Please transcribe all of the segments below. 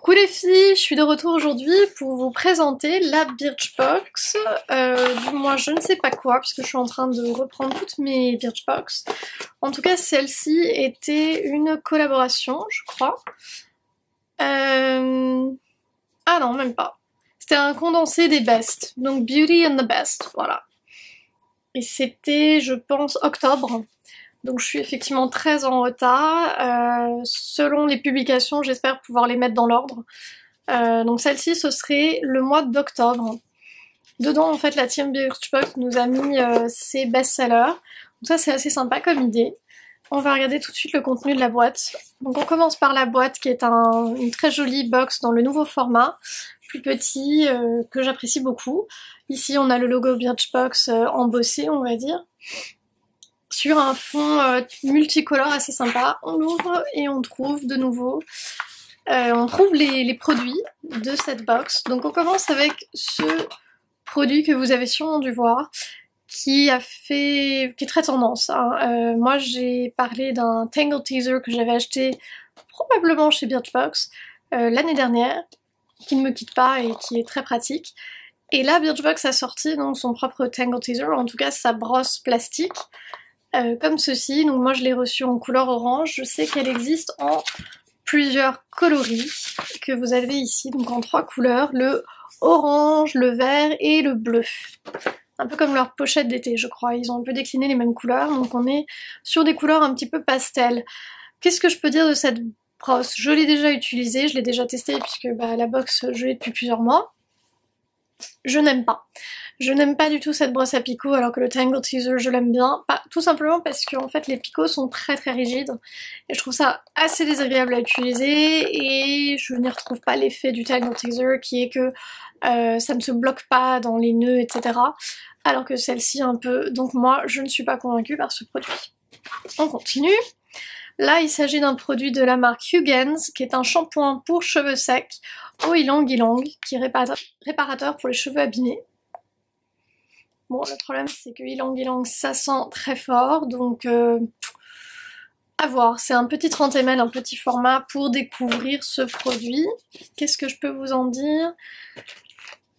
Coucou les filles, je suis de retour aujourd'hui pour vous présenter la Birchbox, du moins je ne sais pas quoi puisque je suis en train de reprendre toutes mes Birchbox. En tout cas celle-ci était une collaboration je crois. Ah non même pas, c'était un condensé des best, donc Beauty and the Best, voilà. Et c'était je pense octobre. Donc je suis effectivement très en retard. Selon les publications, j'espère pouvoir les mettre dans l'ordre. Donc celle-ci, ce serait le mois d'octobre. Dedans, en fait, la team Birchbox nous a mis ses best-sellers. Donc ça, c'est assez sympa comme idée. On va regarder tout de suite le contenu de la boîte. Donc on commence par la boîte qui est une très jolie box dans le nouveau format, plus petit, que j'apprécie beaucoup. Ici, on a le logo Birchbox embossé, on va dire. Sur un fond multicolore assez sympa, on l'ouvre et on trouve de nouveau, on trouve les produits de cette box. Donc on commence avec ce produit que vous avez sûrement dû voir, qui est très tendance, hein. Moi j'ai parlé d'un Tangle Teaser que j'avais acheté probablement chez Birchbox l'année dernière, qui ne me quitte pas et qui est très pratique. Et là Birchbox a sorti donc son propre Tangle Teaser, en tout cas sa brosse plastique. Comme ceci, donc moi je l'ai reçue en couleur orange, je sais qu'elle existe en plusieurs coloris que vous avez ici, donc en 3 couleurs, le orange, le vert et le bleu. Un peu comme leur pochette d'été je crois, ils ont un peu décliné les mêmes couleurs, donc on est sur des couleurs un petit peu pastel. Qu'est-ce que je peux dire de cette brosse? Je l'ai déjà utilisée, je l'ai déjà testée puisque la box je l'ai depuis plusieurs mois. Je n'aime pas. Je n'aime pas du tout cette brosse à picots alors que le Tangle Teaser je l'aime bien. Tout simplement parce que en fait les picots sont très rigides et je trouve ça assez désagréable à utiliser et je n'y retrouve pas l'effet du Tangle Teaser qui est que ça ne se bloque pas dans les nœuds etc. Alors que celle-ci un peu. Donc moi je ne suis pas convaincue par ce produit. On continue. Là il s'agit d'un produit de la marque Hugens qui est un shampoing pour cheveux secs au ylang ylang qui est réparateur pour les cheveux abîmés. Bon, le problème c'est que ylang ylang ça sent très fort, donc à voir. C'est un petit 30 ml, un petit format pour découvrir ce produit. Qu'est-ce que je peux vous en dire?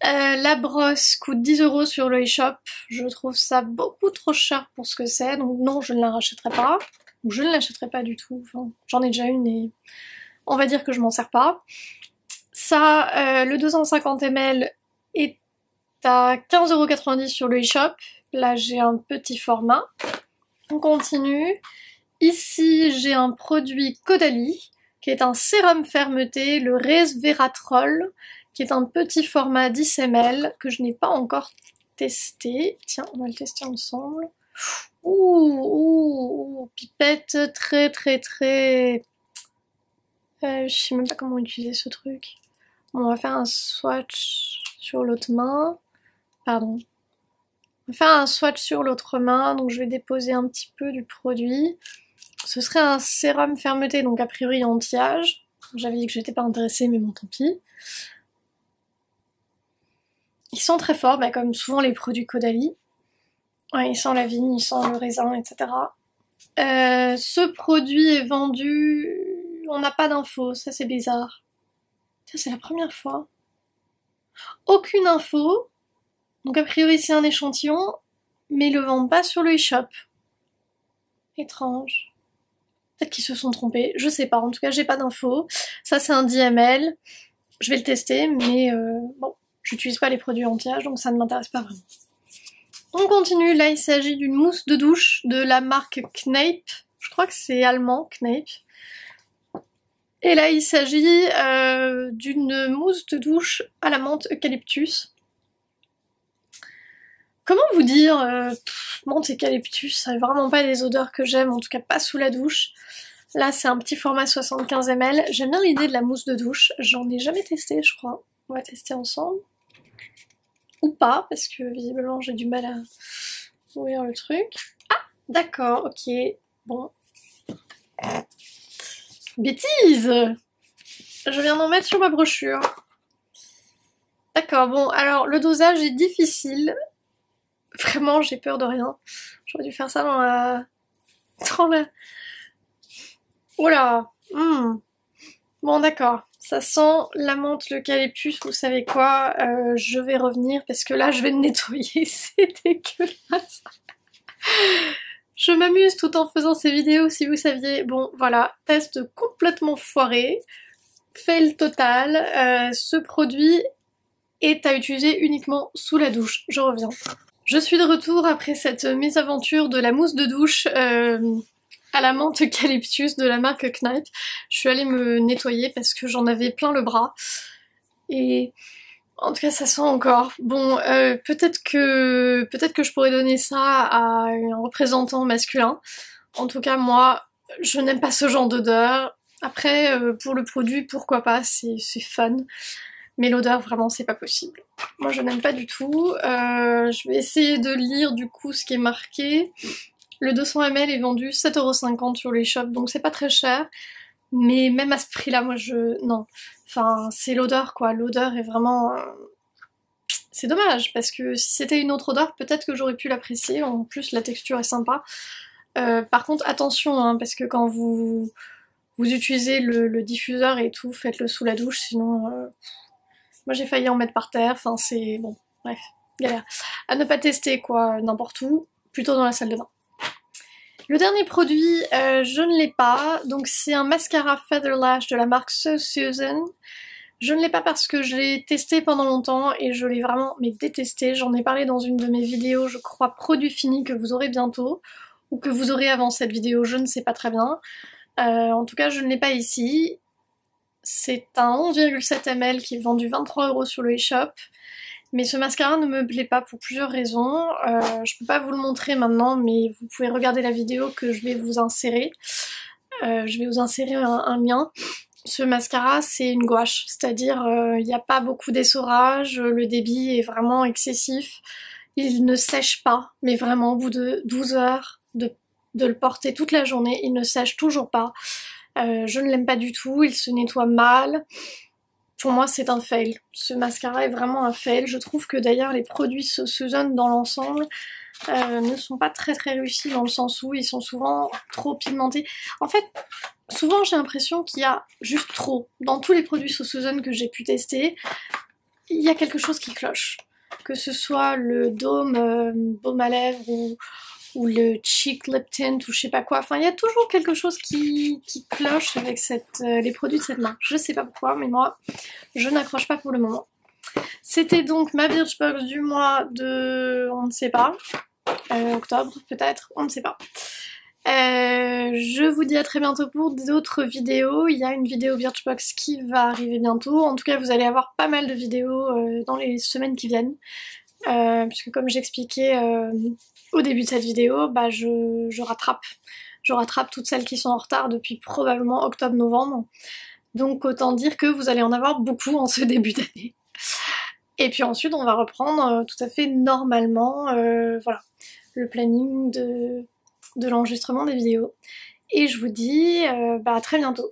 La brosse coûte 10 € sur le eShop. Je trouve ça beaucoup trop cher pour ce que c'est, donc non, je ne la rachèterai pas. Ou je ne l'achèterai pas du tout. Enfin, j'en ai déjà une et on va dire que je m'en sers pas. Ça, le 250 ml est à 15,90 € sur le eShop. Là j'ai un petit format. On continue. Ici j'ai un produit Caudalie qui est un sérum fermeté, le Resveratrol, qui est un petit format 10 ml que je n'ai pas encore testé. Tiens, on va le tester ensemble. Ouh, pipette très. Je sais même pas comment utiliser ce truc. Bon, on va faire un swatch sur l'autre main. Pardon. On va faire un swatch sur l'autre main, donc je vais déposer un petit peu du produit. Ce serait un sérum fermeté, donc a priori anti-âge. J'avais dit que j'étais pas intéressée, mais bon, tant pis. Ils sont très forts, comme souvent les produits Caudalie. Ouais, il sent la vigne, il sent le raisin, etc. Ce produit est vendu... On n'a pas d'infos, ça c'est bizarre. Ça c'est la première fois. Aucune info. Donc a priori c'est un échantillon, mais ils le vendent pas sur le eShop. Étrange. Peut-être qu'ils se sont trompés, je sais pas, en tout cas j'ai pas d'infos. Ça c'est un 10 ml, je vais le tester, mais bon, j'utilise pas les produits anti-âge, donc ça ne m'intéresse pas vraiment. On continue, là il s'agit d'une mousse de douche de la marque Kneipp, je crois que c'est allemand, Kneipp. Et là il s'agit d'une mousse de douche à la menthe eucalyptus. Comment vous dire, menthe eucalyptus, ça n'a vraiment pas des odeurs que j'aime, en tout cas pas sous la douche. Là c'est un petit format 75 ml, j'aime bien l'idée de la mousse de douche, j'en ai jamais testé je crois. On va tester ensemble. Ou pas, parce que visiblement j'ai du mal à ouvrir le truc. Ah, d'accord, ok, bon. Bêtise! Je viens d'en mettre sur ma brochure. D'accord, bon, alors le dosage est difficile. Vraiment, j'ai peur de rien. J'aurais dû faire ça dans la... Oh là. Bon, d'accord. Ça sent la menthe, l'eucalyptus, vous savez quoi, je vais revenir parce que là je vais le nettoyer, c'est dégueulasse. Je m'amuse tout en faisant ces vidéos si vous saviez. Bon voilà, test complètement foiré, fail total, ce produit est à utiliser uniquement sous la douche, je reviens. Je suis de retour après cette mésaventure de la mousse de douche à la menthe eucalyptus de la marque Kneipp. Je suis allée me nettoyer parce que j'en avais plein le bras. Et en tout cas ça sent encore. Bon, peut-être que je pourrais donner ça à un représentant masculin. En tout cas moi, je n'aime pas ce genre d'odeur. Après, pour le produit, pourquoi pas, c'est fun. Mais l'odeur, vraiment, c'est pas possible. Moi, je n'aime pas du tout. Je vais essayer de lire du coup ce qui est marqué. Le 200 ml est vendu 7,50€ sur les shops, donc c'est pas très cher. Mais même à ce prix-là, moi non. Enfin, c'est l'odeur quoi. L'odeur est vraiment... C'est dommage, parce que si c'était une autre odeur, peut-être que j'aurais pu l'apprécier. En plus, la texture est sympa. Par contre, attention, hein, parce que quand vous utilisez le diffuseur et tout, faites-le sous la douche, sinon... Moi j'ai failli en mettre par terre, enfin c'est... bon, bref, galère. À ne pas tester quoi, n'importe où, plutôt dans la salle de bain. Le dernier produit, je ne l'ai pas, donc c'est un mascara Feather Lash de la marque So Susan. Je ne l'ai pas parce que je l'ai testé pendant longtemps et je l'ai vraiment détesté. J'en ai parlé dans une de mes vidéos, je crois, produit fini que vous aurez bientôt, ou que vous aurez avant cette vidéo, je ne sais pas très bien. En tout cas, je ne l'ai pas ici. C'est un 11,7 ml qui est vendu 23€ sur le eShop. Mais ce mascara ne me plaît pas pour plusieurs raisons. Je peux pas vous le montrer maintenant, mais vous pouvez regarder la vidéo que je vais vous insérer. Je vais vous insérer un lien. Ce mascara, c'est une gouache, c'est-à-dire il n'y a pas beaucoup d'essorage, le débit est vraiment excessif. Il ne sèche pas, mais vraiment au bout de 12 heures de le porter toute la journée, il ne sèche toujours pas. Je ne l'aime pas du tout, il se nettoie mal. Pour moi c'est un fail. Ce mascara est vraiment un fail. Je trouve que d'ailleurs les produits So Susan dans l'ensemble ne sont pas très réussis dans le sens où ils sont souvent trop pigmentés. En fait, souvent j'ai l'impression qu'il y a juste trop. Dans tous les produits So Susan que j'ai pu tester, il y a quelque chose qui cloche. Que ce soit le dôme baume à lèvres ou le cheek lip tint ou je sais pas quoi, enfin il y a toujours quelque chose qui cloche avec les produits de cette marque. Je sais pas pourquoi, mais moi je n'accroche pas pour le moment. C'était donc ma Birchbox du mois de... on ne sait pas, octobre peut-être, on ne sait pas. Je vous dis à très bientôt pour d'autres vidéos. Il y a une vidéo Birchbox qui va arriver bientôt. En tout cas vous allez avoir pas mal de vidéos dans les semaines qui viennent. Puisque comme j'expliquais au début de cette vidéo, bah je rattrape toutes celles qui sont en retard depuis probablement octobre-novembre. Donc autant dire que vous allez en avoir beaucoup en ce début d'année. Et puis ensuite on va reprendre tout à fait normalement voilà, le planning de l'enregistrement des vidéos. Et je vous dis à très bientôt.